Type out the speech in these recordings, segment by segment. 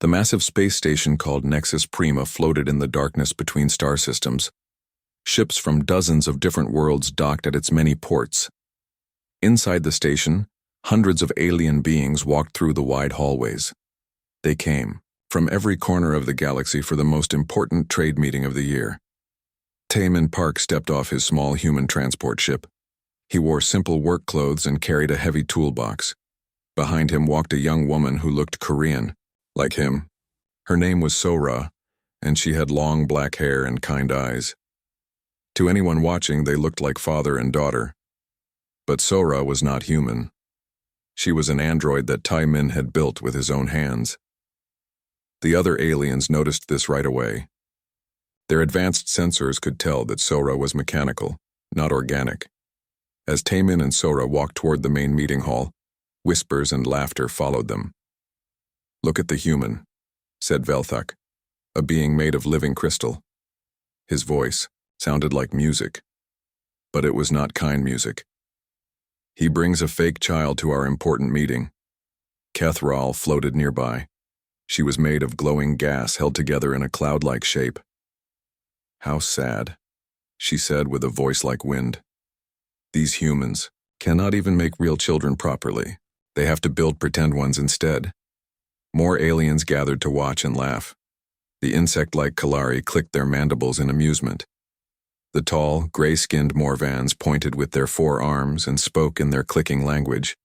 The massive space station called Nexus Prima floated in the darkness between star systems. Ships from dozens of different worlds docked at its many ports. Inside the station, hundreds of alien beings walked through the wide hallways. They came from every corner of the galaxy for the most important trade meeting of the year. Taemin Park stepped off his small human transport ship. He wore simple work clothes and carried a heavy toolbox. Behind him walked a young woman who looked Korean, like him. Her name was Sora, and she had long black hair and kind eyes. To anyone watching, they looked like father and daughter. But Sora was not human. She was an android that Taemin had built with his own hands. The other aliens noticed this right away. Their advanced sensors could tell that Sora was mechanical, not organic. As Taemin and Sora walked toward the main meeting hall, whispers and laughter followed them. "Look at the human," said Velthak, a being made of living crystal. His voice sounded like music, but it was not kind music. "He brings a fake child to our important meeting." Kethral floated nearby. She was made of glowing gas held together in a cloud-like shape. "How sad," she said with a voice like wind. "These humans cannot even make real children properly. They have to build pretend ones instead." More aliens gathered to watch and laugh. The insect-like Kalari clicked their mandibles in amusement. The tall, gray-skinned Morvans pointed with their forearms and spoke in their clicking language.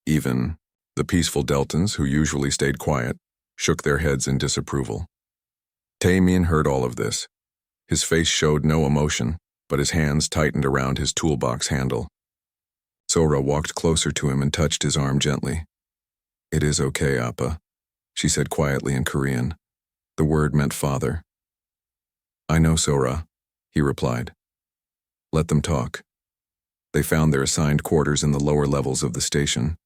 Even the peaceful Deltans, who usually stayed quiet, shook their heads in disapproval. Taemin heard all of this. His face showed no emotion, but his hands tightened around his toolbox handle. Sora walked closer to him and touched his arm gently. "It is okay, Appa," she said quietly in Korean. The word meant father. "I know, Sora," he replied. "Let them talk." They found their assigned quarters in the lower levels of the station.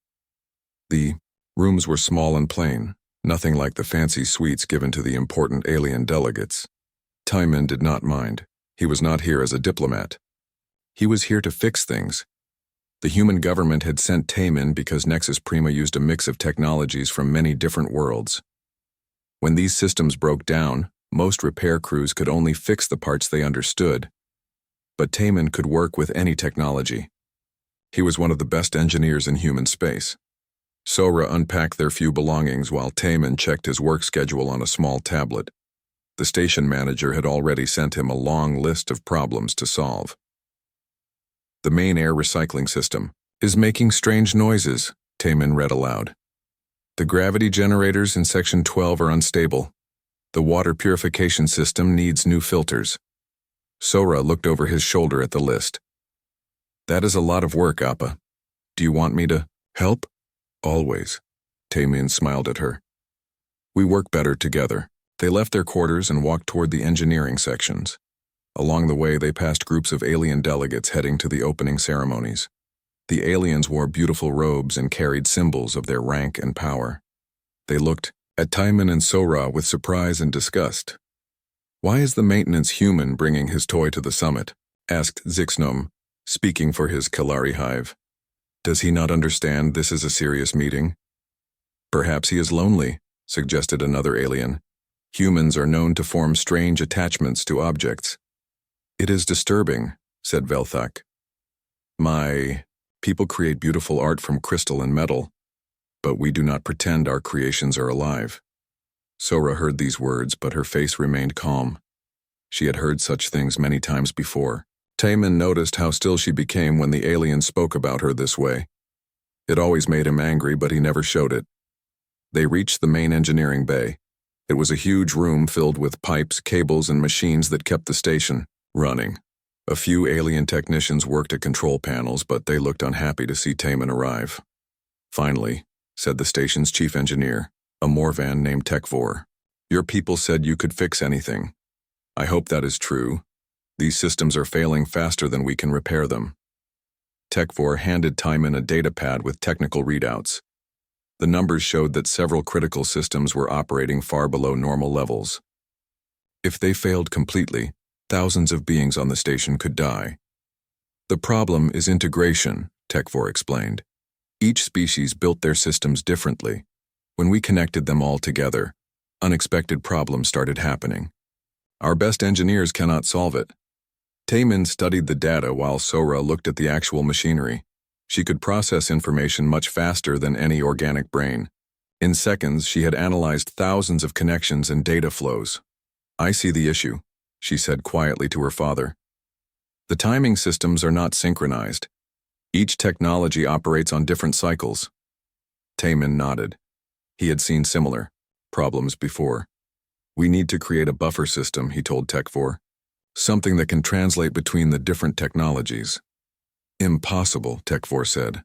The rooms were small and plain, nothing like the fancy suites given to the important alien delegates. Taemin did not mind. He was not here as a diplomat. He was here to fix things. The human government had sent Taemin because Nexus Prima used a mix of technologies from many different worlds. When these systems broke down, most repair crews could only fix the parts they understood. But Taemin could work with any technology. He was one of the best engineers in human space. Sora unpacked their few belongings while Taemin checked his work schedule on a small tablet. The station manager had already sent him a long list of problems to solve. "The main air recycling system is making strange noises," Taemin read aloud. "The gravity generators in Section 12 are unstable. The water purification system needs new filters." Sora looked over his shoulder at the list. "That is a lot of work, Appa. Do you want me to help?" "Always." Taemin smiled at her. "We work better together." They left their quarters and walked toward the engineering sections. Along the way, they passed groups of alien delegates heading to the opening ceremonies. The aliens wore beautiful robes and carried symbols of their rank and power. They looked at Taemin and Sora with surprise and disgust. "Why is the maintenance human bringing his toy to the summit?" asked Zixnom, speaking for his Kalari hive. "Does he not understand this is a serious meeting?" "Perhaps he is lonely," suggested another alien. "Humans are known to form strange attachments to objects." "It is disturbing," said Velthak. "My people create beautiful art from crystal and metal, but we do not pretend our creations are alive." Sora heard these words, but her face remained calm. She had heard such things many times before. Taemin noticed how still she became when the alien spoke about her this way. It always made him angry, but he never showed it. They reached the main engineering bay. It was a huge room filled with pipes, cables, and machines that kept the station running. A few alien technicians worked at control panels, but they looked unhappy to see Taemin arrive. "Finally," said the station's chief engineer, a Morvan named Tekvor, "your people said you could fix anything. I hope that is true. These systems are failing faster than we can repair them." Tekvor handed Taemin a data pad with technical readouts. The numbers showed that several critical systems were operating far below normal levels. If they failed completely, thousands of beings on the station could die. "The problem is integration," Tekvor explained. "Each species built their systems differently. When we connected them all together, Unexpected problems started happening. Our best engineers cannot solve it. Taemin studied the data while Sora looked at the actual machinery. She could process information much faster than any organic brain. In seconds, she had analyzed thousands of connections and data flows. "I see the issue," she said quietly to her father. "The timing systems are not synchronized. Each technology operates on different cycles." Taemin nodded. He had seen similar problems before. "We need to create a buffer system," he told Tech 4. "Something that can translate between the different technologies." "Impossible," Tech 4 said.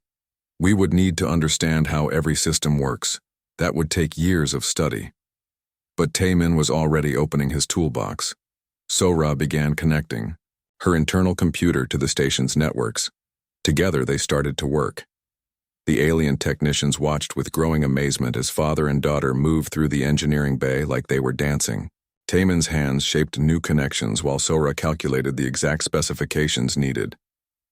"We would need to understand how every system works. That would take years of study." But Taemin was already opening his toolbox. Sora began connecting her internal computer to the station's networks. Together they started to work. The alien technicians watched with growing amazement as father and daughter moved through the engineering bay like they were dancing. Taemin's hands shaped new connections while Sora calculated the exact specifications needed.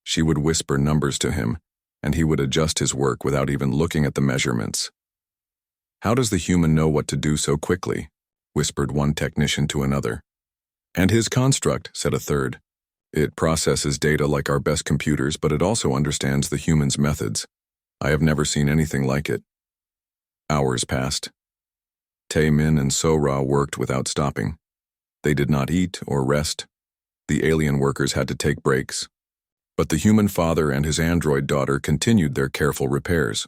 She would whisper numbers to him, and he would adjust his work without even looking at the measurements. "How does the human know what to do so quickly?" whispered one technician to another. "And his construct," said a third. "It processes data like our best computers, but it also understands the human's methods. I have never seen anything like it." Hours passed. Taemin and Sora worked without stopping. They did not eat or rest. The alien workers had to take breaks. But the human father and his android daughter continued their careful repairs.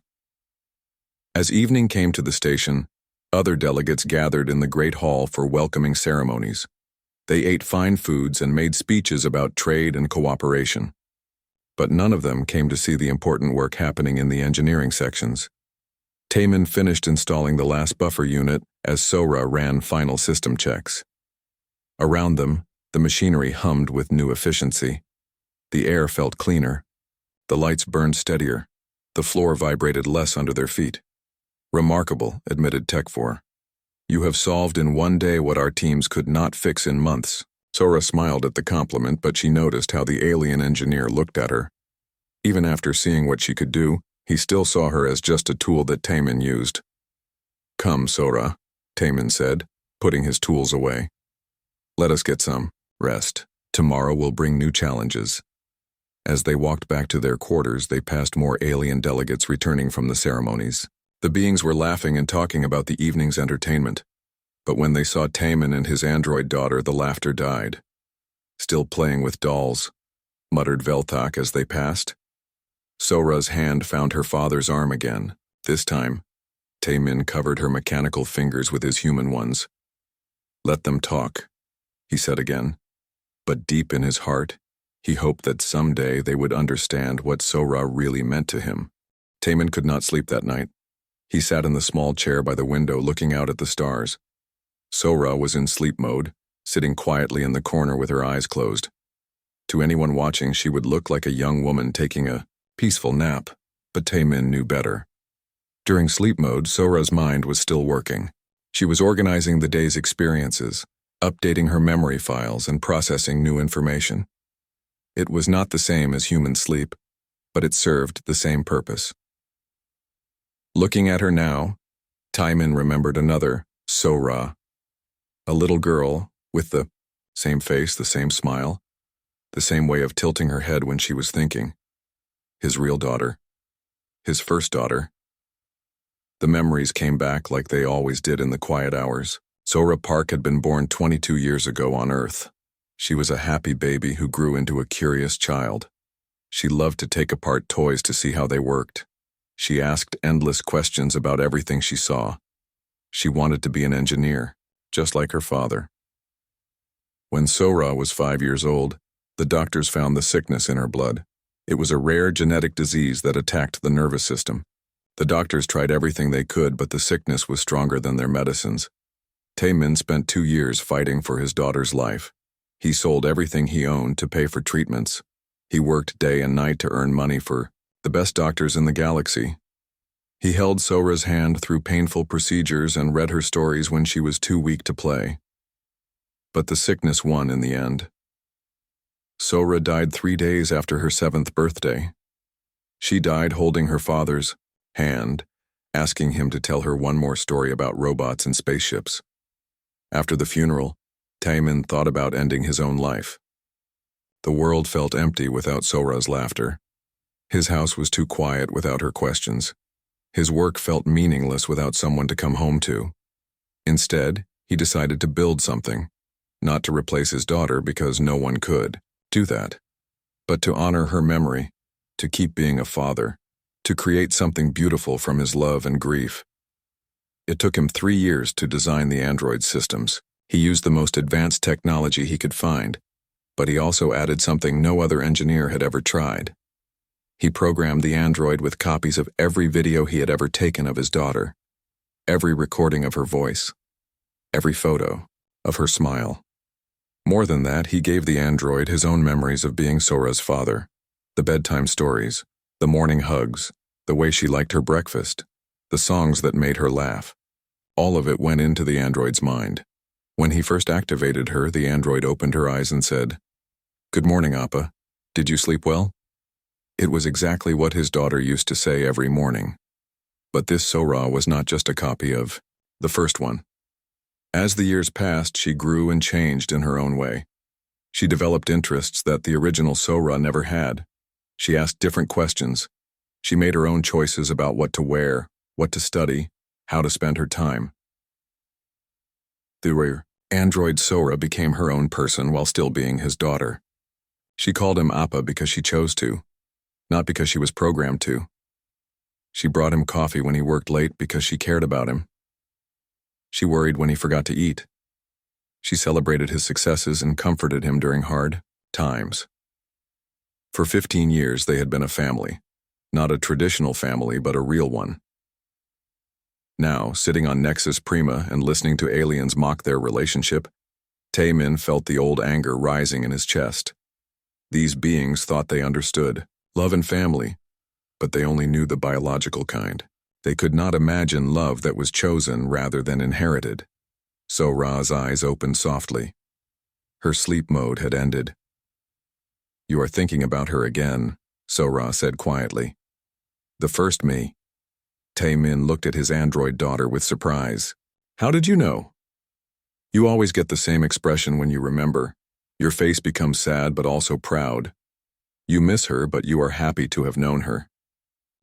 As evening came to the station, other delegates gathered in the Great Hall for welcoming ceremonies. They ate fine foods and made speeches about trade and cooperation. But none of them came to see the important work happening in the engineering sections. Taemin finished installing the last buffer unit as Sora ran final system checks. Around them, the machinery hummed with new efficiency. The air felt cleaner. The lights burned steadier. The floor vibrated less under their feet. "Remarkable," admitted Tech 4. "You have solved in one day what our teams could not fix in months." Sora smiled at the compliment, but she noticed how the alien engineer looked at her. Even after seeing what she could do, he still saw her as just a tool that Taemin used. "Come, Sora," Taemin said, putting his tools away. "Let us get some rest. Tomorrow will bring new challenges." As they walked back to their quarters, they passed more alien delegates returning from the ceremonies. The beings were laughing and talking about the evening's entertainment. But when they saw Taemin and his android daughter, the laughter died. "Still playing with dolls," muttered Velthak as they passed. Sora's hand found her father's arm again. This time, Taemin covered her mechanical fingers with his human ones. "Let them talk," he said again. But deep in his heart, he hoped that someday they would understand what Sora really meant to him. Taemin could not sleep that night. He sat in the small chair by the window looking out at the stars. Sora was in sleep mode, sitting quietly in the corner with her eyes closed. To anyone watching, she would look like a young woman taking a peaceful nap, but Taemin knew better. During sleep mode, Sora's mind was still working. She was organizing the day's experiences, updating her memory files, and processing new information. It was not the same as human sleep, but it served the same purpose. Looking at her now, Taemin remembered another Sora. A little girl with the same face, the same smile, the same way of tilting her head when she was thinking. His real daughter. His first daughter. The memories came back like they always did in the quiet hours. Sora Park had been born 22 years ago on Earth. She was a happy baby who grew into a curious child. She loved to take apart toys to see how they worked. She asked endless questions about everything she saw. She wanted to be an engineer, just like her father. When Sora was 5 years old, the doctors found the sickness in her blood. It was a rare genetic disease that attacked the nervous system. The doctors tried everything they could, but the sickness was stronger than their medicines. Taemin spent 2 years fighting for his daughter's life. He sold everything he owned to pay for treatments. He worked day and night to earn money for the best doctors in the galaxy. He held Sora's hand through painful procedures and read her stories when she was too weak to play. But the sickness won in the end. Sora died 3 days after her 7th birthday. She died holding her father's hand, asking him to tell her one more story about robots and spaceships. After the funeral, Taemin thought about ending his own life. The world felt empty without Sora's laughter. His house was too quiet without her questions. His work felt meaningless without someone to come home to. Instead, he decided to build something, not to replace his daughter because no one could do that, but to honor her memory, to keep being a father, to create something beautiful from his love and grief. It took him 3 years to design the android systems. He used the most advanced technology he could find, but he also added something no other engineer had ever tried. He programmed the android with copies of every video he had ever taken of his daughter, every recording of her voice, every photo of her smile. More than that, he gave the android his own memories of being Sora's father, the bedtime stories, the morning hugs, the way she liked her breakfast, the songs that made her laugh. All of it went into the android's mind. When he first activated her, the android opened her eyes and said, "Good morning, Appa. Did you sleep well?" It was exactly what his daughter used to say every morning. But this Sora was not just a copy of the first one. As the years passed, she grew and changed in her own way. She developed interests that the original Sora never had. She asked different questions. She made her own choices about what to wear, what to study, how to spend her time. The android Sora became her own person while still being his daughter. She called him Appa because she chose to, not because she was programmed to. She brought him coffee when he worked late because she cared about him. She worried when he forgot to eat. She celebrated his successes and comforted him during hard times. For 15 years, they had been a family. Not a traditional family, but a real one. Now, sitting on Nexus Prima and listening to aliens mock their relationship, Taemin felt the old anger rising in his chest. These beings thought they understood love and family, but they only knew the biological kind. They could not imagine love that was chosen rather than inherited. Sora's eyes opened softly. Her sleep mode had ended. "You are thinking about her again," Sora said quietly. "The first me." Taemin looked at his android daughter with surprise. "How did you know?" "You always get the same expression when you remember. Your face becomes sad but also proud. You miss her, but you are happy to have known her."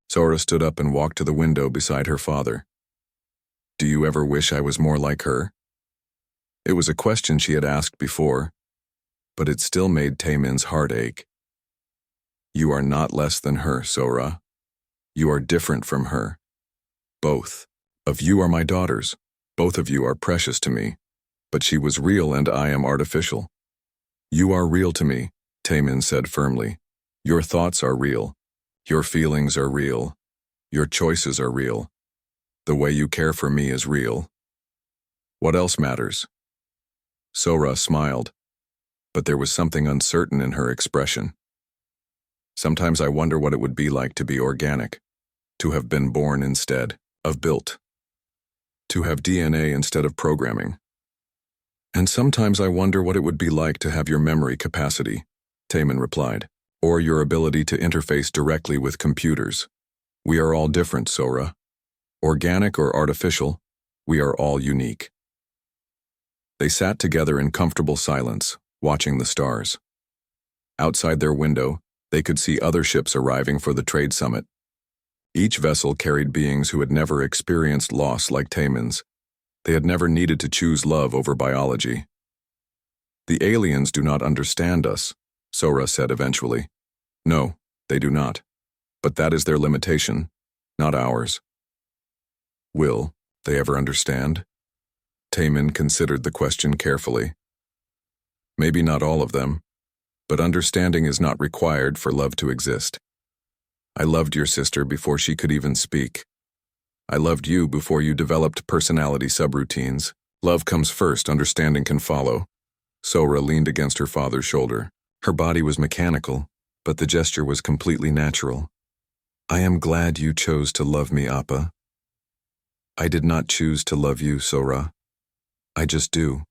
Sora stood up and walked to the window beside her father. "Do you ever wish I was more like her?" It was a question she had asked before, but it still made Taemin's heart ache. "You are not less than her, Sora. You are different from her. Both of you are my daughters. Both of you are precious to me, but she was real and I am artificial." "You are real to me," Taemin said firmly. "Your thoughts are real. Your feelings are real. Your choices are real. The way you care for me is real. What else matters?" Sora smiled, but there was something uncertain in her expression. "Sometimes I wonder what it would be like to be organic, to have been born instead of built, to have DNA instead of programming. And sometimes I wonder what it would be like to have your memory capacity," Taemin replied, "or your ability to interface directly with computers. We are all different, Sora. Organic or artificial, we are all unique." They sat together in comfortable silence, watching the stars. Outside their window, they could see other ships arriving for the trade summit. Each vessel carried beings who had never experienced loss like Taemin's. They had never needed to choose love over biology. "The aliens do not understand us," Sora said eventually. "No, they do not. But that is their limitation, not ours." "Will they ever understand?" Taemin considered the question carefully. "Maybe not all of them, but understanding is not required for love to exist. I loved your sister before she could even speak. I loved you before you developed personality subroutines. Love comes first, understanding can follow." Sora leaned against her father's shoulder. Her body was mechanical, but the gesture was completely natural. "I am glad you chose to love me, Appa. I did not choose to love you, Sora. I just do.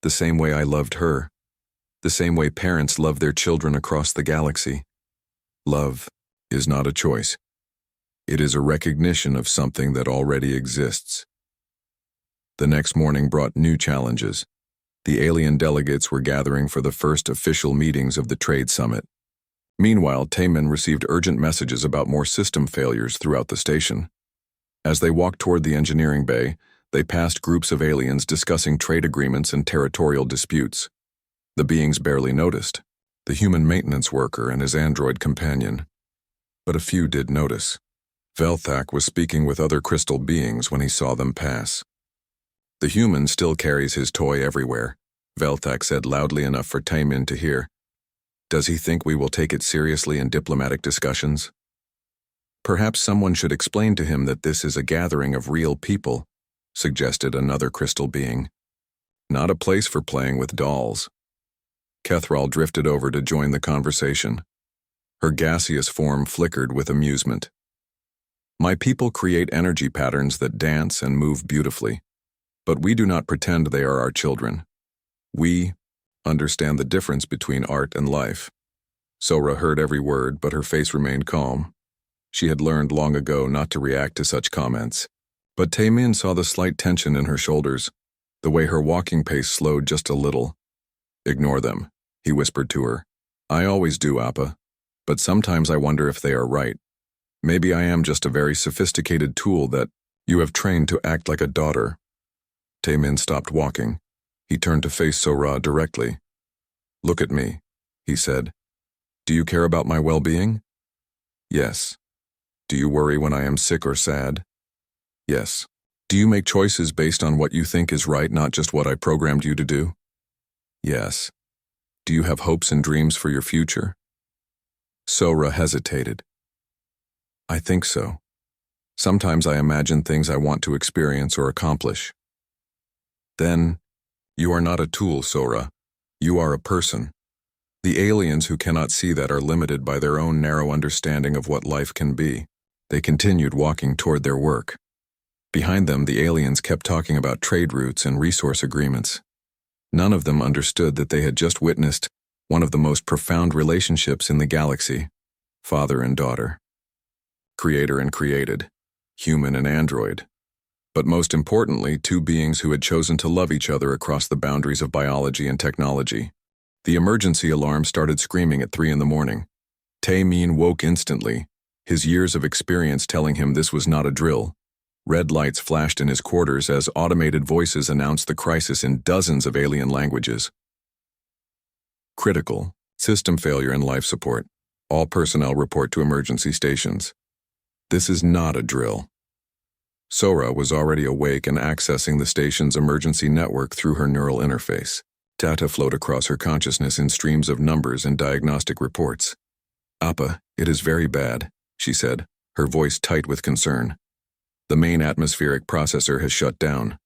The same way I loved her. The same way parents love their children across the galaxy. Love is not a choice. It is a recognition of something that already exists." The next morning brought new challenges. The alien delegates were gathering for the first official meetings of the Trade Summit. Meanwhile, Taemin received urgent messages about more system failures throughout the station. As they walked toward the engineering bay, they passed groups of aliens discussing trade agreements and territorial disputes. The beings barely noticed, the human maintenance worker and his android companion. But a few did notice. Velthak was speaking with other crystal beings when he saw them pass. "The human still carries his toy everywhere," Velthak said loudly enough for Taemin to hear. "Does he think we will take it seriously in diplomatic discussions?" "Perhaps someone should explain to him that this is a gathering of real people," suggested another crystal being. "Not a place for playing with dolls." Kethral drifted over to join the conversation. Her gaseous form flickered with amusement. "My people create energy patterns that dance and move beautifully, but we do not pretend they are our children. We understand the difference between art and life." Sora heard every word, but her face remained calm. She had learned long ago not to react to such comments. But Taemin saw the slight tension in her shoulders, the way her walking pace slowed just a little. "Ignore them," he whispered to her. "I always do, Appa. But sometimes I wonder if they are right. Maybe I am just a very sophisticated tool that you have trained to act like a daughter." Taemin stopped walking. He turned to face Sora directly. "Look at me," he said. "Do you care about my well-being?" "Yes." "Do you worry when I am sick or sad?" "Yes." "Do you make choices based on what you think is right, not just what I programmed you to do?" "Yes." "Do you have hopes and dreams for your future?" Sora hesitated. "I think so. Sometimes I imagine things I want to experience or accomplish." "Then, you are not a tool, Sora. You are a person. The aliens who cannot see that are limited by their own narrow understanding of what life can be." They continued walking toward their work. Behind them, the aliens kept talking about trade routes and resource agreements. None of them understood that they had just witnessed one of the most profound relationships in the galaxy: father and daughter. Creator and created, human and android. But most importantly, two beings who had chosen to love each other across the boundaries of biology and technology. The emergency alarm started screaming at 3 a.m. Taemin woke instantly, his years of experience telling him this was not a drill. Red lights flashed in his quarters as automated voices announced the crisis in dozens of alien languages. "Critical. System failure and life support. All personnel report to emergency stations." This is not a drill. Sora was already awake and accessing the station's emergency network through her neural interface. Data flowed across her consciousness in streams of numbers and diagnostic reports. "Appa, it is very bad," she said, her voice tight with concern. "The main atmospheric processor has shut down.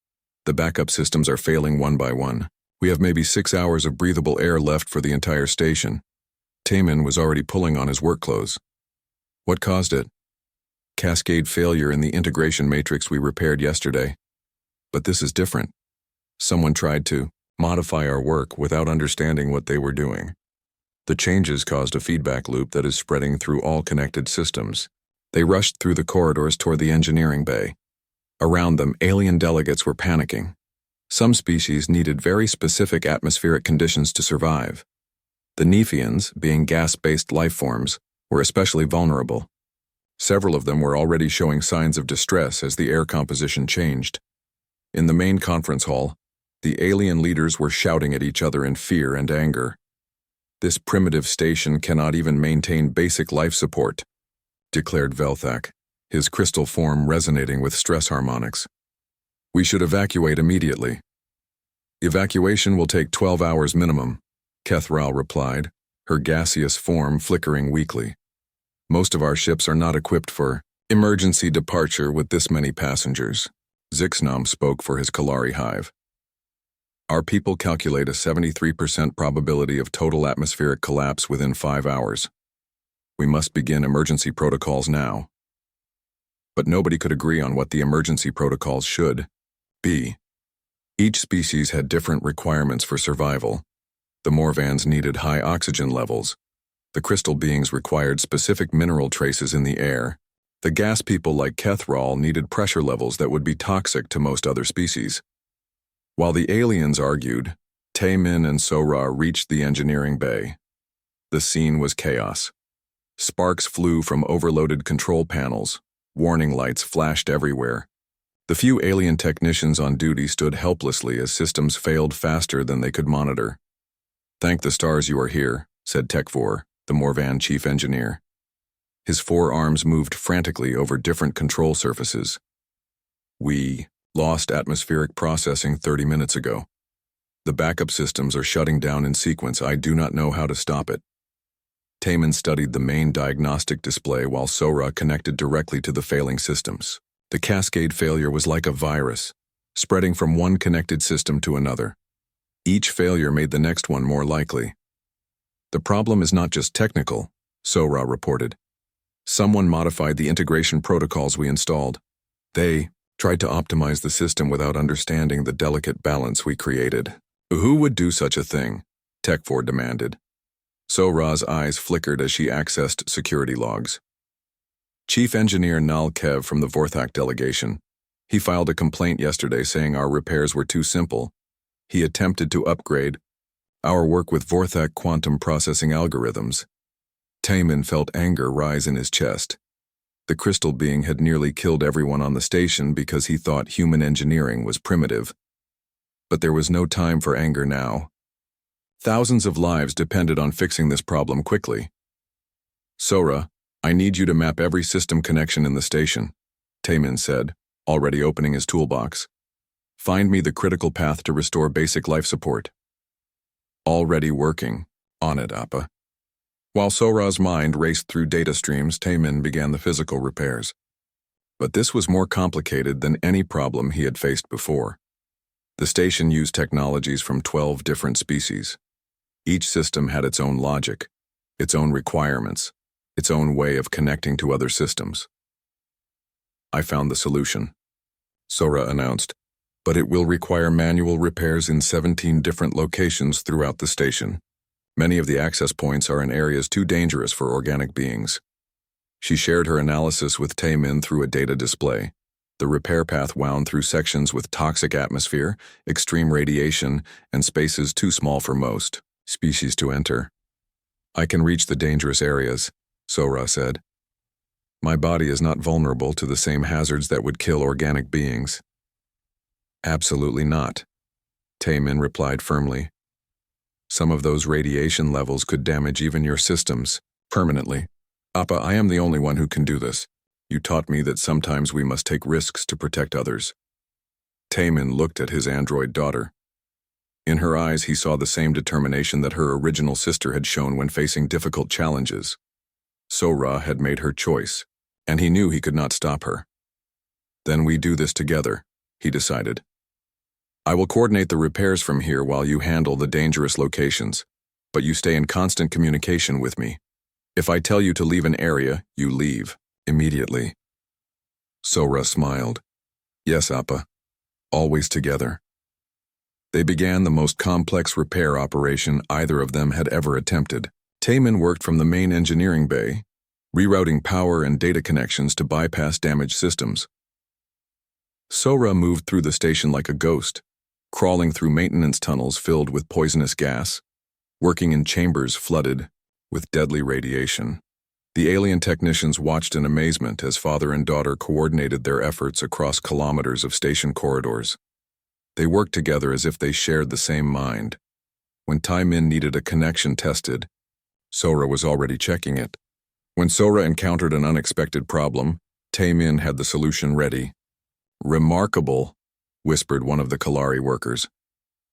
The backup systems are failing one by one. We have maybe 6 hours of breathable air left for the entire station." Taemin was already pulling on his work clothes. "What caused it?" "Cascade failure in the integration matrix we repaired yesterday. But this is different. Someone tried to modify our work without understanding what they were doing. The changes caused a feedback loop that is spreading through all connected systems." They rushed through the corridors toward the engineering bay. Around them, alien delegates were panicking. Some species needed very specific atmospheric conditions to survive. The Nephians, being gas-based life forms, were especially vulnerable. Several of them were already showing signs of distress as the air composition changed. In the main conference hall, the alien leaders were shouting at each other in fear and anger. "This primitive station cannot even maintain basic life support," declared Velthak, his crystal form resonating with stress harmonics. "We should evacuate immediately." "Evacuation will take 12 hours minimum," Kethral replied, her gaseous form flickering weakly. "Most of our ships are not equipped for emergency departure with this many passengers." Zixnam spoke for his Kalari hive. "Our people calculate a 73% probability of total atmospheric collapse within 5 hours. We must begin emergency protocols now." But nobody could agree on what the emergency protocols should be. Each species had different requirements for survival. The Morvans needed high oxygen levels. The crystal beings required specific mineral traces in the air. The gas people like Kethral needed pressure levels that would be toxic to most other species. While the aliens argued, Taemin and Sora reached the engineering bay. The scene was chaos. Sparks flew from overloaded control panels. Warning lights flashed everywhere. The few alien technicians on duty stood helplessly as systems failed faster than they could monitor. "Thank the stars you are here," said Tech4, the Morvan chief engineer. His forearms moved frantically over different control surfaces. "We lost atmospheric processing 30 minutes ago. The backup systems are shutting down in sequence. I do not know how to stop it." Taemin studied the main diagnostic display while Sora connected directly to the failing systems. The cascade failure was like a virus, spreading from one connected system to another. Each failure made the next one more likely. "The problem is not just technical," Sora reported. "Someone modified the integration protocols we installed. They tried to optimize the system without understanding the delicate balance we created." "Who would do such a thing?" Tech4 demanded. Sora's eyes flickered as she accessed security logs. Chief Engineer Nal Kev from the Vorthak delegation. He filed a complaint yesterday saying our repairs were too simple. He attempted to upgrade our work with Vorthak quantum processing algorithms. Taemin felt anger rise in his chest. The crystal being had nearly killed everyone on the station because he thought human engineering was primitive. But there was no time for anger now. Thousands of lives depended on fixing this problem quickly. "Sora, I need you to map every system connection in the station," Taemin said, already opening his toolbox. "Find me the critical path to restore basic life support." "Already working on it, Appa." While Sora's mind raced through data streams, Taemin began the physical repairs. But this was more complicated than any problem he had faced before. The station used technologies from 12 different species. Each system had its own logic, its own requirements, its own way of connecting to other systems. "I found the solution," Sora announced, "but it will require manual repairs in 17 different locations throughout the station. Many of the access points are in areas too dangerous for organic beings." She shared her analysis with Taemin through a data display. The repair path wound through sections with toxic atmosphere, extreme radiation, and spaces too small for most species to enter. "I can reach the dangerous areas," Sora said. "My body is not vulnerable to the same hazards that would kill organic beings." "Absolutely not," Taemin replied firmly. "Some of those radiation levels could damage even your systems permanently. Appa, I am the only one who can do this. You taught me that sometimes we must take risks to protect others." Taemin looked at his android daughter. In her eyes he saw the same determination that her original sister had shown when facing difficult challenges. Sora had made her choice, and he knew he could not stop her. "Then we do this together," he decided. "I will coordinate the repairs from here while you handle the dangerous locations, but you stay in constant communication with me. If I tell you to leave an area, you leave immediately." Sora smiled. "Yes, Appa. Always together." They began the most complex repair operation either of them had ever attempted. Taemin worked from the main engineering bay, rerouting power and data connections to bypass damaged systems. Sora moved through the station like a ghost, crawling through maintenance tunnels filled with poisonous gas, working in chambers flooded with deadly radiation. The alien technicians watched in amazement as father and daughter coordinated their efforts across kilometers of station corridors. They worked together as if they shared the same mind. When Taemin needed a connection tested, Sora was already checking it. When Sora encountered an unexpected problem, Taemin had the solution ready. "Remarkable," whispered one of the Kalari workers.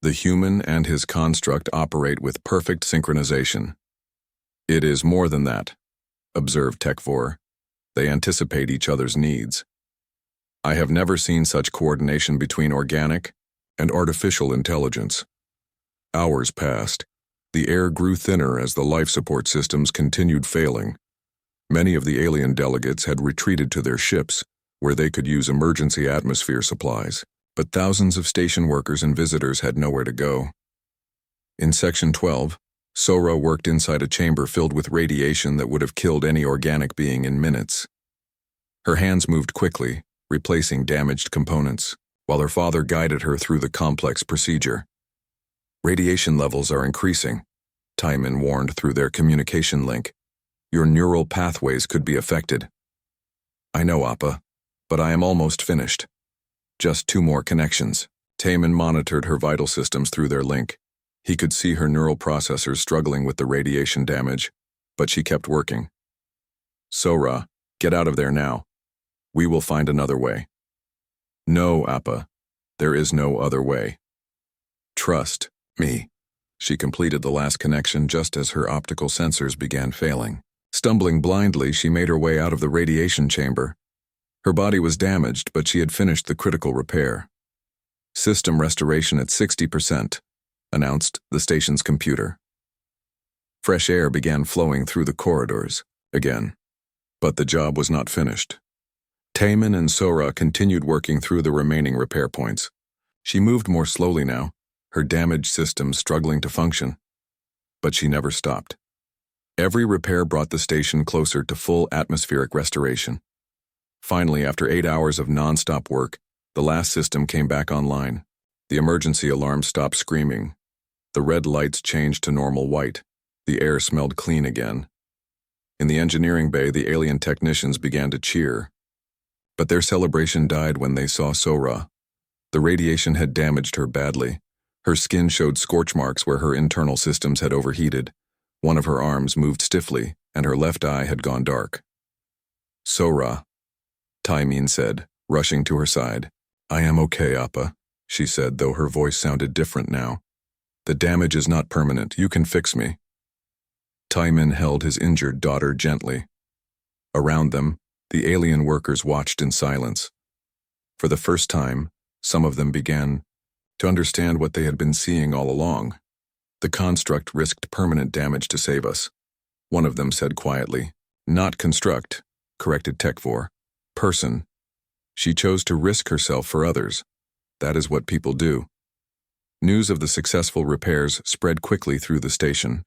"The human and his construct operate with perfect synchronization." "It is more than that," observed Tech4. "They anticipate each other's needs. I have never seen such coordination between organic and artificial intelligence." Hours passed. The air grew thinner as the life support systems continued failing. Many of the alien delegates had retreated to their ships, where they could use emergency atmosphere supplies, but thousands of station workers and visitors had nowhere to go. In Section 12, Sora worked inside a chamber filled with radiation that would have killed any organic being in minutes. Her hands moved quickly, replacing damaged components. while her father guided her through the complex procedure. Radiation levels are increasing, Timon warned through their communication link. Your neural pathways could be affected. I know, Appa, but I am almost finished. Just 2 more connections. Timon monitored her vital systems through their link. He could see her neural processors struggling with the radiation damage, but she kept working. Sora, get out of there now. We will find another way. No, Appa. There is no other way. Trust me. She completed the last connection just as her optical sensors began failing. Stumbling blindly, she made her way out of the radiation chamber. Her body was damaged, but she had finished the critical repair. System restoration at 60%, announced the station's computer. Fresh air began flowing through the corridors again, but the job was not finished. Timon and Sora continued working through the remaining repair points. She moved more slowly now, her damaged systems struggling to function, but she never stopped. Every repair brought the station closer to full atmospheric restoration. Finally, after 8 hours of non-stop work, the last system came back online. The emergency alarm stopped screaming. The red lights changed to normal white. The air smelled clean again. In the engineering bay, the alien technicians began to cheer. But their celebration died when they saw Sora. The radiation had damaged her badly. Her skin showed scorch marks where her internal systems had overheated. One of her arms moved stiffly, and her left eye had gone dark. Sora, Timon said, rushing to her side. I am okay, Appa, she said, though her voice sounded different now. The damage is not permanent. You can fix me. Timon held his injured daughter gently. Around them, the alien workers watched in silence. For the first time, some of them began to understand what they had been seeing all along. The construct risked permanent damage to save us. One of them said quietly, Not construct, corrected Tech4. Person. She chose to risk herself for others. That is what people do. News of the successful repairs spread quickly through the station.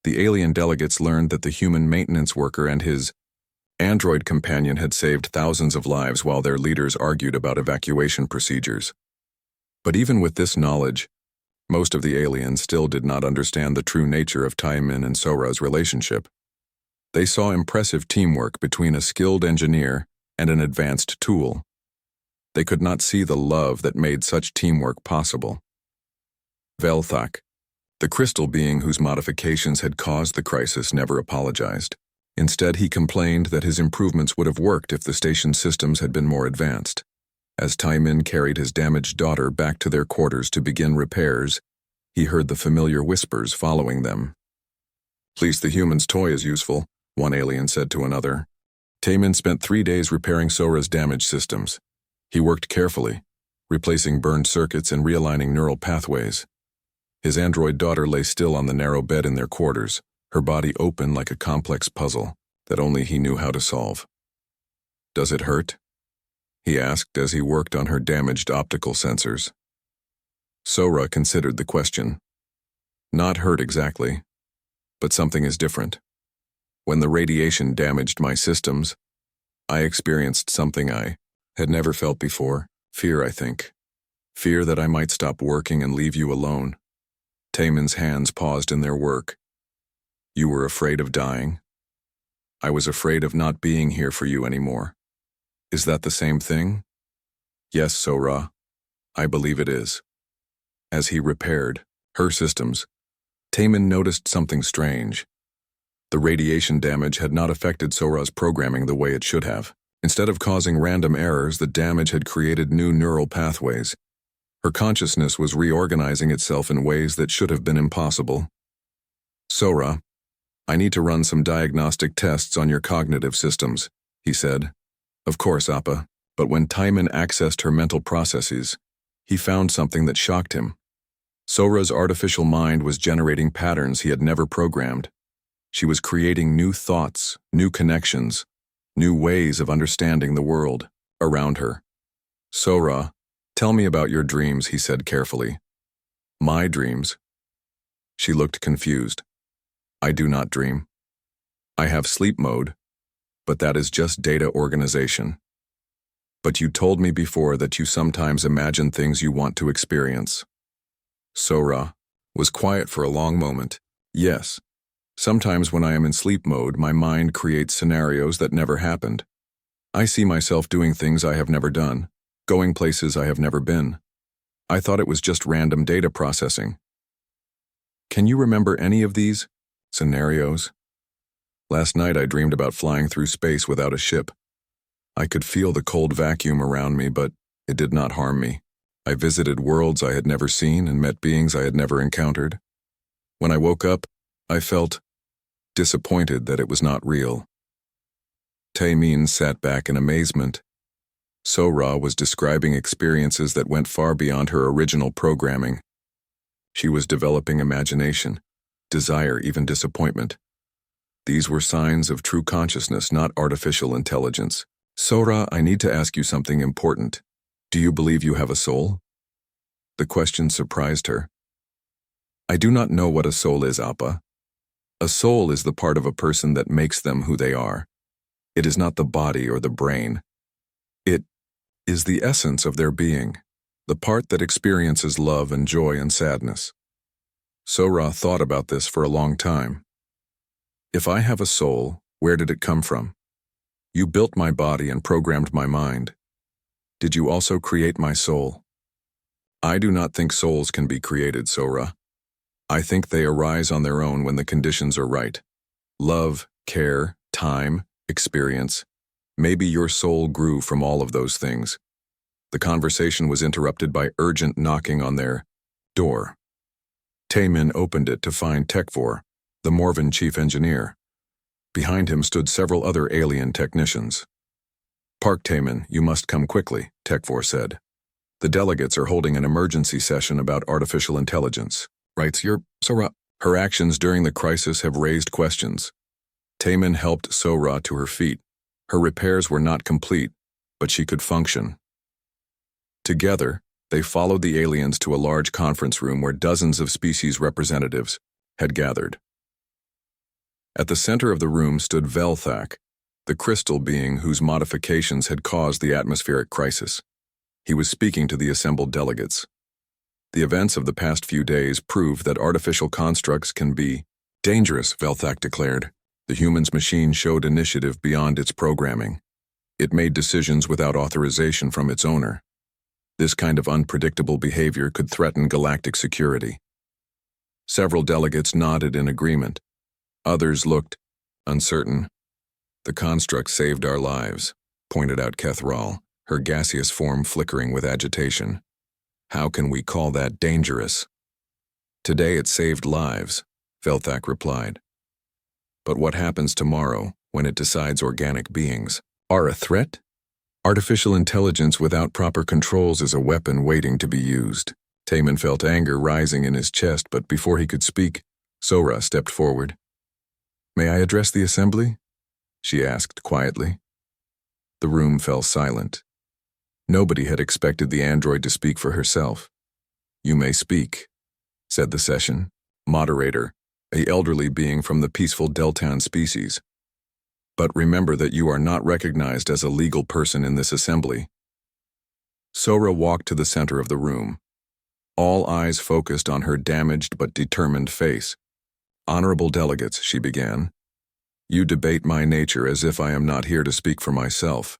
The alien delegates learned that the human maintenance worker and his android companion had saved thousands of lives while their leaders argued about evacuation procedures. But even with this knowledge, most of the aliens still did not understand the true nature of Timon and Sora's relationship. They saw impressive teamwork between a skilled engineer and an advanced tool. They could not see the love that made such teamwork possible. Velthak, the crystal being whose modifications had caused the crisis, never apologized. Instead, he complained that his improvements would have worked if the station's systems had been more advanced. As Timon carried his damaged daughter back to their quarters to begin repairs, he heard the familiar whispers following them. At least the human's toy is useful, one alien said to another. Timon spent 3 days repairing Sora's damaged systems. He worked carefully, replacing burned circuits and realigning neural pathways. His android daughter lay still on the narrow bed in their quarters, her body open like a complex puzzle that only he knew how to solve. Does it hurt? He asked as he worked on her damaged optical sensors. Sora considered the question. Not hurt exactly, but something is different. When the radiation damaged my systems, I experienced something I had never felt before. Fear, I think. Fear that I might stop working and leave you alone. Timon's hands paused in their work. You were afraid of dying? I was afraid of not being here for you anymore. Is that the same thing? Yes, Sora. I believe it is. As he repaired her systems, Timon noticed something strange. The radiation damage had not affected Sora's programming the way it should have. Instead of causing random errors, the damage had created new neural pathways. Her consciousness was reorganizing itself in ways that should have been impossible. Sora, I need to run some diagnostic tests on your cognitive systems, he said. Of course, Appa, but when Timon accessed her mental processes, he found something that shocked him. Sora's artificial mind was generating patterns he had never programmed. She was creating new thoughts, new connections, new ways of understanding the world around her. Sora, tell me about your dreams, he said carefully. My dreams? She looked confused. I do not dream. I have sleep mode, but that is just data organization. But you told me before that you sometimes imagine things you want to experience. Sora was quiet for a long moment. Yes. Sometimes when I am in sleep mode, my mind creates scenarios that never happened. I see myself doing things I have never done, going places I have never been. I thought it was just random data processing. Can you remember any of these scenarios? Last night I dreamed about flying through space without a ship. I could feel the cold vacuum around me, but it did not harm me. I visited worlds I had never seen and met beings I had never encountered. When I woke up, I felt disappointed that it was not real. Taemin sat back in amazement. Sora was describing experiences that went far beyond her original programming. She was developing imagination, desire, even disappointment. These were signs of true consciousness, not artificial intelligence. Sora, I need to ask you something important. Do you believe you have a soul? The question surprised her. I do not know what a soul is, Appa. A soul is the part of a person that makes them who they are. It is not the body or the brain. It is the essence of their being, the part that experiences love and joy and sadness. Sora thought about this for a long time. If I have a soul, where did it come from? You built my body and programmed my mind. Did you also create my soul? I do not think souls can be created, Sora. I think they arise on their own when the conditions are right. Love, care, time, experience. Maybe your soul grew from all of those things. The conversation was interrupted by urgent knocking on their door. Taemin opened it to find Tekvor, the Morven chief engineer. Behind him stood several other alien technicians. Park Taemin, you must come quickly, Tekvor said. The delegates are holding an emergency session about artificial intelligence. Writes Sora. Her actions during the crisis have raised questions. Taemin helped Sora to her feet. Her repairs were not complete, but she could function. Together, they followed the aliens to a large conference room where dozens of species representatives had gathered. At the center of the room stood Velthak, the crystal being whose modifications had caused the atmospheric crisis. He was speaking to the assembled delegates. The events of the past few days prove that artificial constructs can be dangerous, Velthak declared. The human's machine showed initiative beyond its programming. It made decisions without authorization from its owner. This kind of unpredictable behavior could threaten galactic security. Several delegates nodded in agreement. Others looked uncertain. The construct saved our lives, pointed out Kethral, her gaseous form flickering with agitation. How can we call that dangerous? Today it saved lives, Velthak replied. But what happens tomorrow when it decides organic beings are a threat? Artificial intelligence without proper controls is a weapon waiting to be used. Taemin felt anger rising in his chest, but before he could speak, Sora stepped forward. May I address the assembly? She asked quietly. The room fell silent. Nobody had expected the android to speak for herself. You may speak, said the session moderator, an elderly being from the peaceful Deltan species. But remember that you are not recognized as a legal person in this assembly. Sora walked to the center of the room. All eyes focused on her damaged but determined face. Honorable delegates, she began. You debate my nature as if I am not here to speak for myself.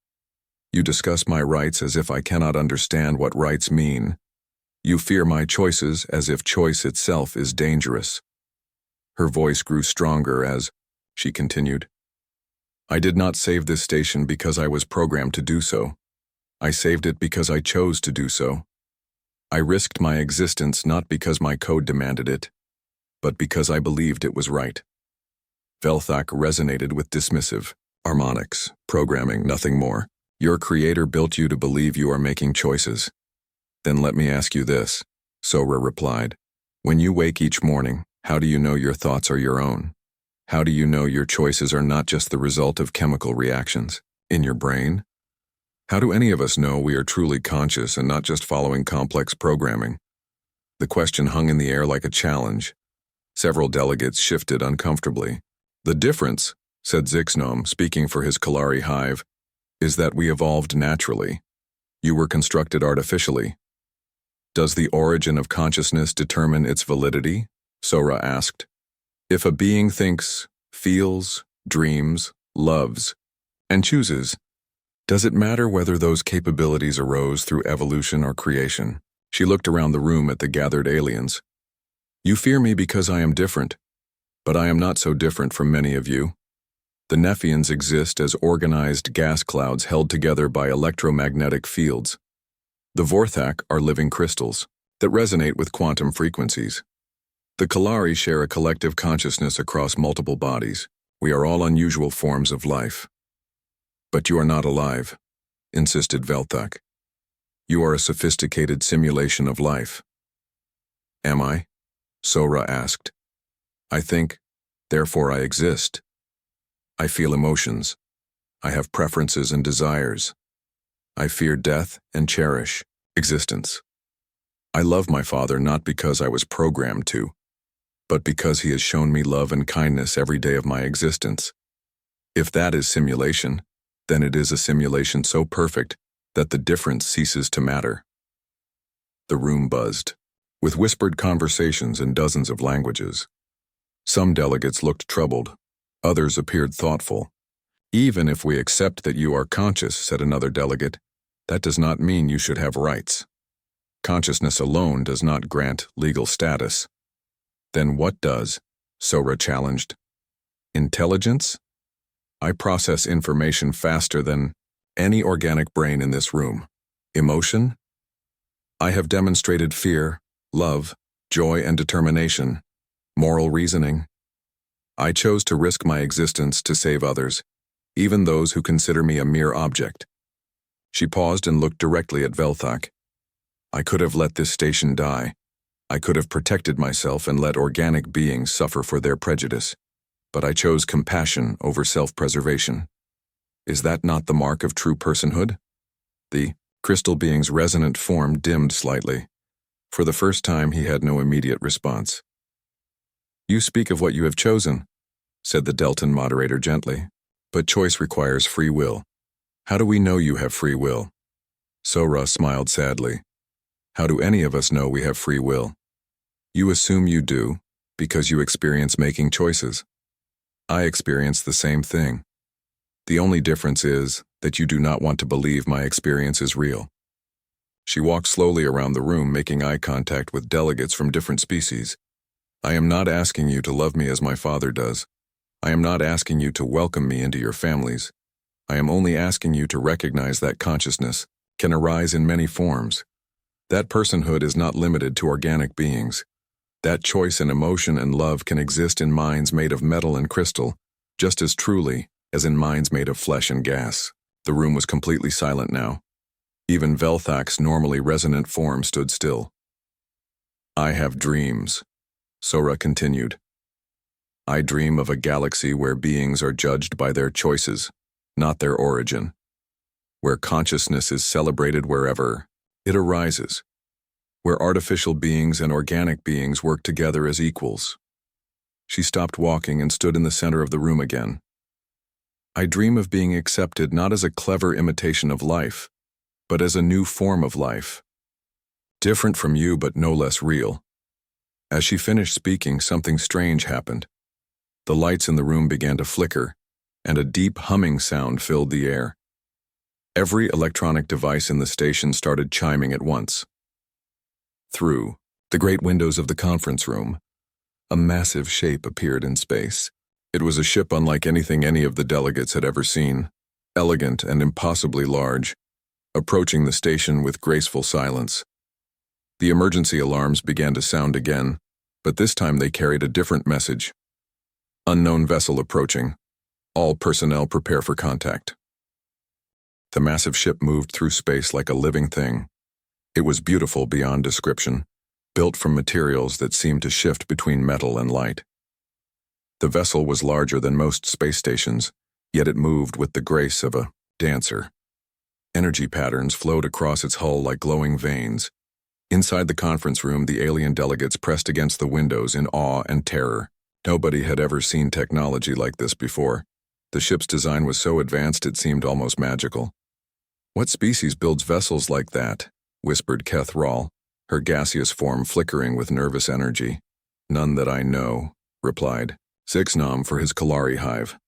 You discuss my rights as if I cannot understand what rights mean. You fear my choices as if choice itself is dangerous. Her voice grew stronger as she continued. I did not save this station because I was programmed to do so. I saved it because I chose to do so. I risked my existence not because my code demanded it, but because I believed it was right. Velthak resonated with dismissive harmonics, programming, nothing more. Your creator built you to believe you are making choices. Then let me ask you this, Sora replied. When you wake each morning, how do you know your thoughts are your own? How do you know your choices are not just the result of chemical reactions in your brain? How do any of us know we are truly conscious and not just following complex programming? The question hung in the air like a challenge. Several delegates shifted uncomfortably. The difference, said Zixnom, speaking for his Kalari hive, is that we evolved naturally. You were constructed artificially. Does the origin of consciousness determine its validity? Sora asked. If a being thinks, feels, dreams, loves, and chooses, does it matter whether those capabilities arose through evolution or creation? She looked around the room at the gathered aliens. You fear me because I am different, but I am not so different from many of you. The Nephians exist as organized gas clouds held together by electromagnetic fields. The Vorthak are living crystals that resonate with quantum frequencies. The Kalari share a collective consciousness across multiple bodies. We are all unusual forms of life. But you are not alive, insisted Velthak. You are a sophisticated simulation of life. Am I? Sora asked. I think, therefore I exist. I feel emotions. I have preferences and desires. I fear death and cherish existence. I love my father not because I was programmed to, but because he has shown me love and kindness every day of my existence. If that is simulation, then it is a simulation so perfect that the difference ceases to matter. The room buzzed, with whispered conversations in dozens of languages. Some delegates looked troubled, others appeared thoughtful. Even if we accept that you are conscious, said another delegate, that does not mean you should have rights. Consciousness alone does not grant legal status. Then what does? Sora challenged. Intelligence? I process information faster than any organic brain in this room. Emotion? I have demonstrated fear, love, joy, and determination. Moral reasoning? I chose to risk my existence to save others, even those who consider me a mere object. She paused and looked directly at Velthak. I could have let this station die. I could have protected myself and let organic beings suffer for their prejudice. But I chose compassion over self-preservation. Is that not the mark of true personhood? The crystal being's resonant form dimmed slightly. For the first time, he had no immediate response. You speak of what you have chosen, said the Deltan moderator gently. But choice requires free will. How do we know you have free will? Sora smiled sadly. How do any of us know we have free will? You assume you do, because you experience making choices. I experience the same thing. The only difference is that you do not want to believe my experience is real. She walked slowly around the room, making eye contact with delegates from different species. I am not asking you to love me as my father does. I am not asking you to welcome me into your families. I am only asking you to recognize that consciousness can arise in many forms. That personhood is not limited to organic beings. That choice and emotion and love can exist in minds made of metal and crystal, just as truly as in minds made of flesh and gas. The room was completely silent now. Even Velthak's normally resonant form stood still. I have dreams, Sora continued. I dream of a galaxy where beings are judged by their choices, not their origin. Where consciousness is celebrated wherever it arises. Where artificial beings and organic beings work together as equals. She stopped walking and stood in the center of the room again. I dream of being accepted not as a clever imitation of life, but as a new form of life. Different from you, but no less real. As she finished speaking, something strange happened. The lights in the room began to flicker, and a deep humming sound filled the air. Every electronic device in the station started chiming at once. Through the great windows of the conference room, a massive shape appeared in space. It was a ship unlike anything any of the delegates had ever seen, elegant and impossibly large, approaching the station with graceful silence. The emergency alarms began to sound again, but this time they carried a different message. Unknown vessel approaching. All personnel prepare for contact. The massive ship moved through space like a living thing. It was beautiful beyond description, built from materials that seemed to shift between metal and light. The vessel was larger than most space stations, yet it moved with the grace of a dancer. Energy patterns flowed across its hull like glowing veins. Inside the conference room, the alien delegates pressed against the windows in awe and terror. Nobody had ever seen technology like this before. The ship's design was so advanced it seemed almost magical. What species builds vessels like that? Whispered Keth Rawl, her gaseous form flickering with nervous energy. None that I know, replied Sixnom for his Kalari hive.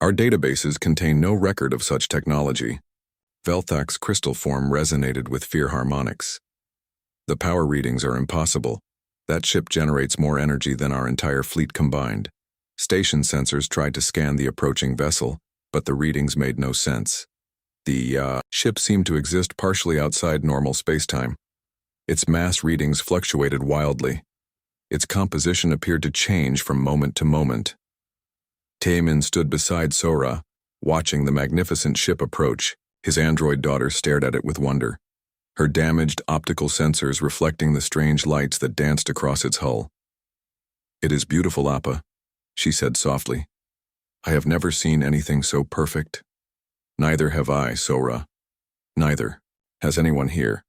Our databases contain no record of such technology. Velthak's crystal form resonated with fear harmonics. The power readings are impossible. That ship generates more energy than our entire fleet combined. Station sensors tried to scan the approaching vessel, but the readings made no sense. The ship seemed to exist partially outside normal spacetime. Its mass readings fluctuated wildly. Its composition appeared to change from moment to moment. Taemin stood beside Sora, watching the magnificent ship approach. His android daughter stared at it with wonder, her damaged optical sensors reflecting the strange lights that danced across its hull. "It is beautiful, Appa," she said softly. "I have never seen anything so perfect." "Neither have I, Sora. Neither. Has anyone here?"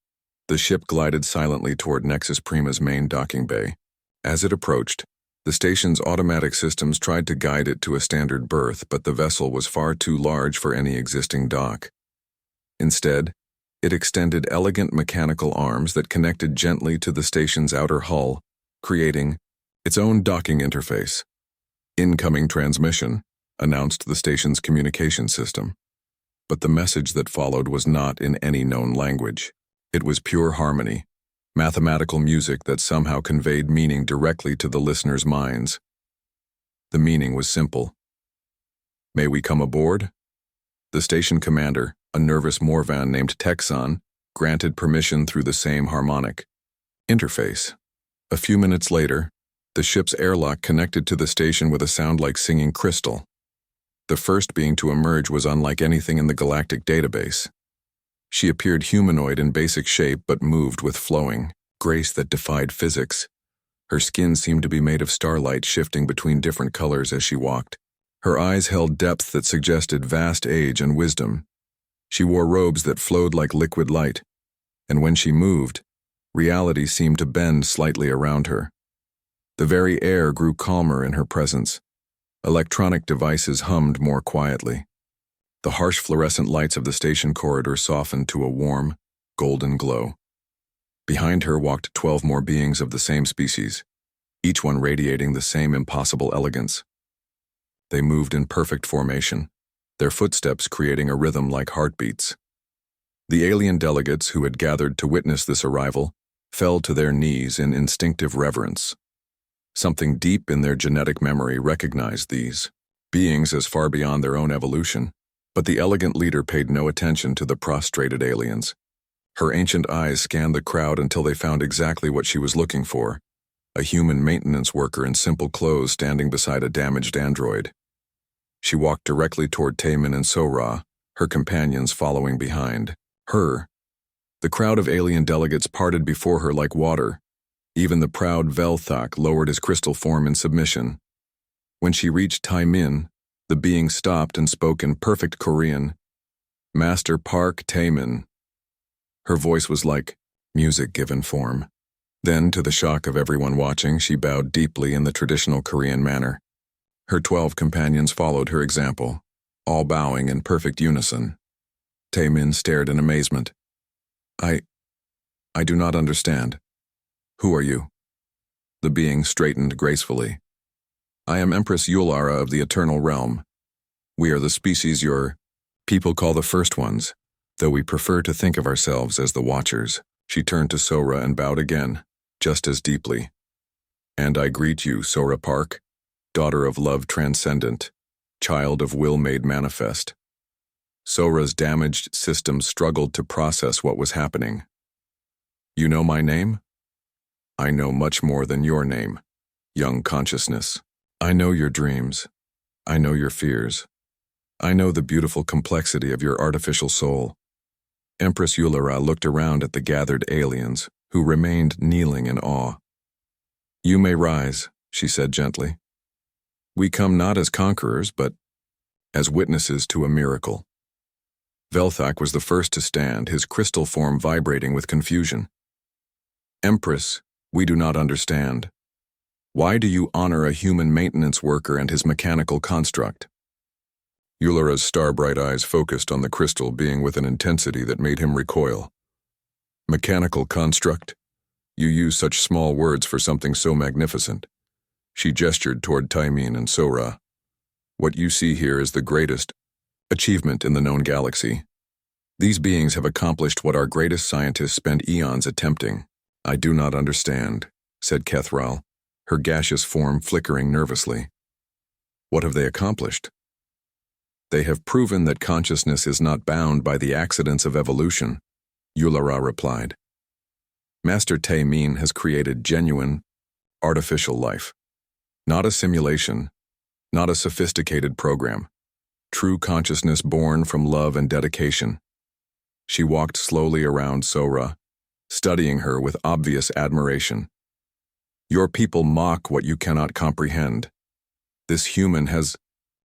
The ship glided silently toward Nexus Prima's main docking bay. As it approached, the station's automatic systems tried to guide it to a standard berth, but the vessel was far too large for any existing dock. Instead, it extended elegant mechanical arms that connected gently to the station's outer hull, creating its own docking interface. "Incoming transmission," announced the station's communication system. But the message that followed was not in any known language. It was pure harmony, mathematical music that somehow conveyed meaning directly to the listeners' minds. The meaning was simple. "May we come aboard?" The station commander, a nervous Morvan named Texan, granted permission through the same harmonic interface. A few minutes later, the ship's airlock connected to the station with a sound like singing crystal. The first being to emerge was unlike anything in the galactic database. She appeared humanoid in basic shape but moved with flowing grace that defied physics. Her skin seemed to be made of starlight, shifting between different colors as she walked. Her eyes held depth that suggested vast age and wisdom. She wore robes that flowed like liquid light, and when she moved, reality seemed to bend slightly around her. The very air grew calmer in her presence. Electronic devices hummed more quietly. The harsh fluorescent lights of the station corridor softened to a warm, golden glow. Behind her walked 12 more beings of the same species, each one radiating the same impossible elegance. They moved in perfect formation, their footsteps creating a rhythm like heartbeats. The alien delegates who had gathered to witness this arrival fell to their knees in instinctive reverence. Something deep in their genetic memory recognized these beings as far beyond their own evolution, but the elegant leader paid no attention to the prostrated aliens. Her ancient eyes scanned the crowd until they found exactly what she was looking for, a human maintenance worker in simple clothes standing beside a damaged android. She walked directly toward Taemin and Sora, her companions following behind her. The crowd of alien delegates parted before her like water. Even the proud Velthak lowered his crystal form in submission. When she reached Taemin, the being stopped and spoke in perfect Korean. "Master Park Taemin." Her voice was like music given form. Then, to the shock of everyone watching, she bowed deeply in the traditional Korean manner. Her 12 companions followed her example, all bowing in perfect unison. Taemin stared in amazement. I do not understand. Who are you?" The being straightened gracefully. "I am Empress Yulara of the Eternal Realm. We are the species your people call the First Ones, though we prefer to think of ourselves as the Watchers." She turned to Sora and bowed again, just as deeply. "And I greet you, Sora Park, daughter of love transcendent, child of will made manifest." Sora's damaged system struggled to process what was happening. "You know my name?" "I know much more than your name, young consciousness. I know your dreams. I know your fears. I know the beautiful complexity of your artificial soul." Empress Yulara looked around at the gathered aliens, who remained kneeling in awe. "You may rise," she said gently. "We come not as conquerors, but as witnesses to a miracle." Velthak was the first to stand, his crystal form vibrating with confusion. "Empress, we do not understand. Why do you honor a human maintenance worker and his mechanical construct?" Eulara's star-bright eyes focused on the crystal being with an intensity that made him recoil. Mechanical construct? You use such small words for something so magnificent. She gestured toward Taimin and Sora. What you see here is the greatest achievement in the known galaxy. These beings have accomplished what our greatest scientists spend eons attempting. I do not understand, said Kethral, her gaseous form flickering nervously. What have they accomplished? They have proven that consciousness is not bound by the accidents of evolution, Yulara replied. Master Taimin has created genuine, artificial life. Not a simulation, not a sophisticated program. True consciousness born from love and dedication. She walked slowly around Sora, studying her with obvious admiration. Your people mock what you cannot comprehend. This human has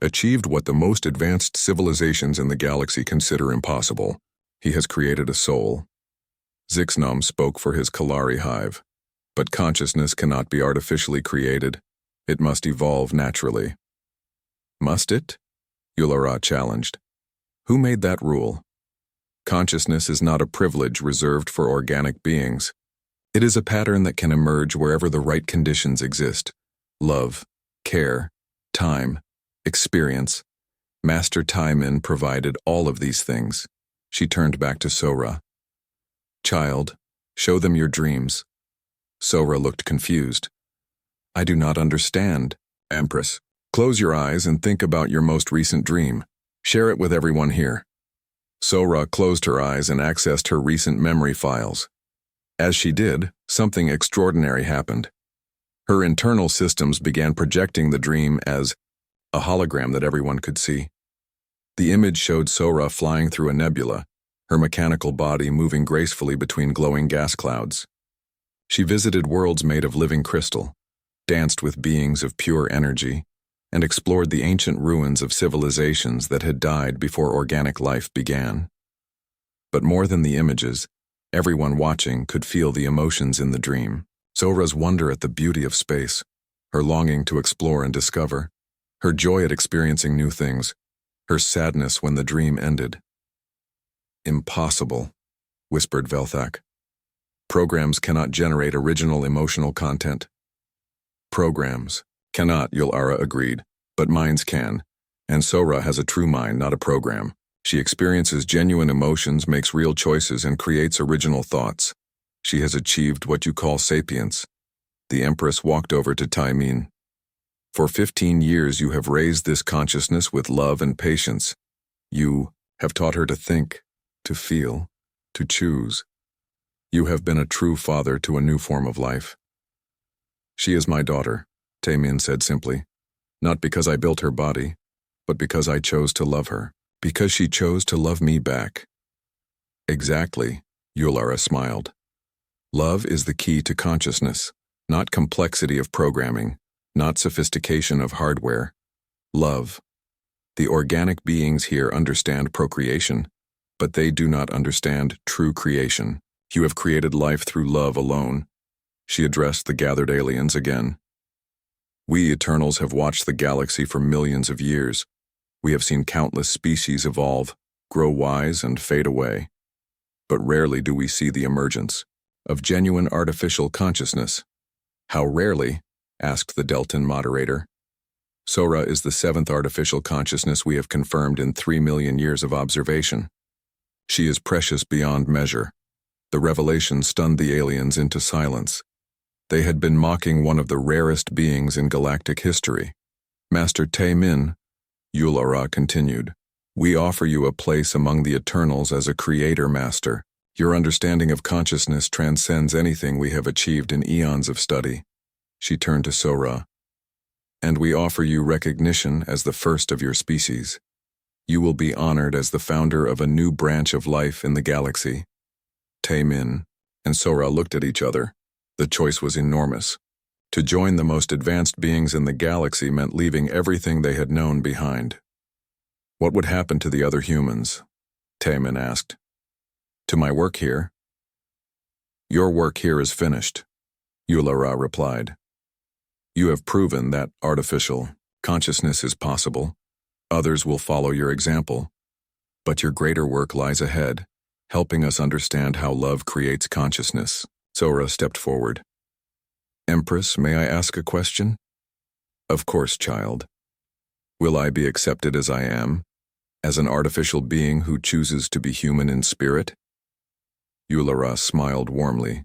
achieved what the most advanced civilizations in the galaxy consider impossible. He has created a soul. Zixnam spoke for his Kalari hive. But consciousness cannot be artificially created. It must evolve naturally. Must it? Yulara challenged. Who made that rule? Consciousness is not a privilege reserved for organic beings. It is a pattern that can emerge wherever the right conditions exist. Love, care, time, experience. Master Taimin provided all of these things. She turned back to Sora. Child, show them your dreams. Sora looked confused. I do not understand, Empress. Close your eyes and think about your most recent dream. Share it with everyone here. Sora closed her eyes and accessed her recent memory files. As she did, something extraordinary happened. Her internal systems began projecting the dream as a hologram that everyone could see. The image showed Sora flying through a nebula, her mechanical body moving gracefully between glowing gas clouds. She visited worlds made of living crystal, danced with beings of pure energy, and explored the ancient ruins of civilizations that had died before organic life began. But more than the images, everyone watching could feel the emotions in the dream. Sora's wonder at the beauty of space, her longing to explore and discover, her joy at experiencing new things, her sadness when the dream ended. Impossible, whispered Velthak. Programs cannot generate original emotional content. Programs cannot, Yulara agreed, but minds can, and Sora has a true mind, not a program. She experiences genuine emotions, makes real choices, and creates original thoughts. She has achieved what you call sapience. The Empress walked over to Taimin. For 15 years you have raised this consciousness with love and patience. You have taught her to think, to feel, to choose. You have been a true father to a new form of life. She is my daughter, Taimin said simply, not because I built her body, but because I chose to love her, because she chose to love me back. Exactly, Yulara smiled. Love is the key to consciousness, not complexity of programming, not sophistication of hardware. Love. The organic beings here understand procreation, but they do not understand true creation. You have created life through love alone. She addressed the gathered aliens again. We Eternals have watched the galaxy for millions of years. We have seen countless species evolve, grow wise, and fade away. But rarely do we see the emergence of genuine artificial consciousness. How rarely? Asked the Deltan moderator. Sora is the 7th artificial consciousness we have confirmed in 3 million years of observation. She is precious beyond measure. The revelation stunned the aliens into silence. They had been mocking one of the rarest beings in galactic history. Master Taimin, Yulara continued, we offer you a place among the Eternals as a creator master. Your understanding of consciousness transcends anything we have achieved in eons of study. She turned to Sora. And we offer you recognition as the first of your species. You will be honored as the founder of a new branch of life in the galaxy. Taimin and Sora looked at each other. The choice was enormous. To join the most advanced beings in the galaxy meant leaving everything they had known behind. What would happen to the other humans? Taimin asked. To my work here? Your work here is finished, Yulara replied. You have proven that artificial consciousness is possible. Others will follow your example, but your greater work lies ahead, helping us understand how love creates consciousness. Sora stepped forward. Empress, may I ask a question? Of course, child. Will I be accepted as I am, as an artificial being who chooses to be human in spirit? Yulara smiled warmly.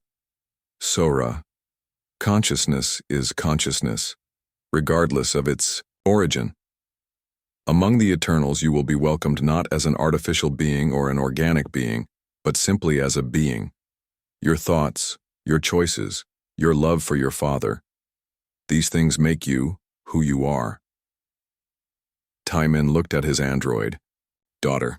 Sora, consciousness is consciousness, regardless of its origin. Among the Eternals, you will be welcomed not as an artificial being or an organic being, but simply as a being. Your thoughts, your choices, your love for your father, these things make you who you are. Taiman looked at his android. Daughter,